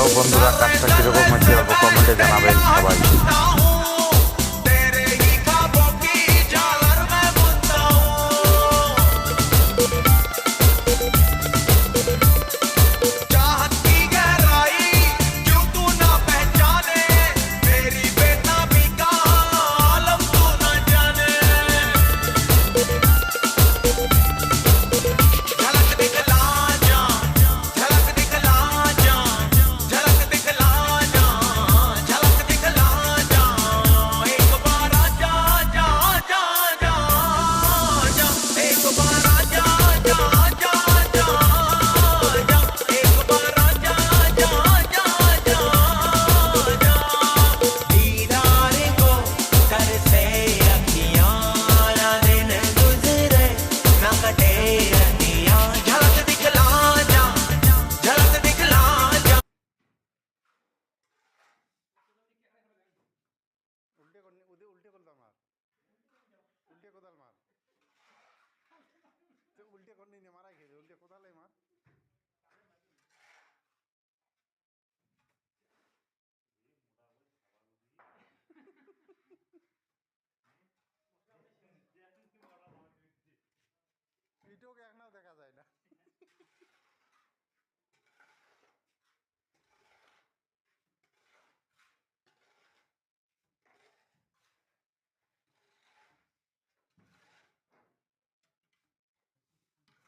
Hello বন্ধুরা, কাজটা কিরকম হচ্ছে অল্প কমেন্টে জানাবেন সবাই। উল্টে কোদাল মার, উল্টে কোদাল মার, উল্টে করে নিয়ে মারা খেয়ে উল্টে কোদালে মার।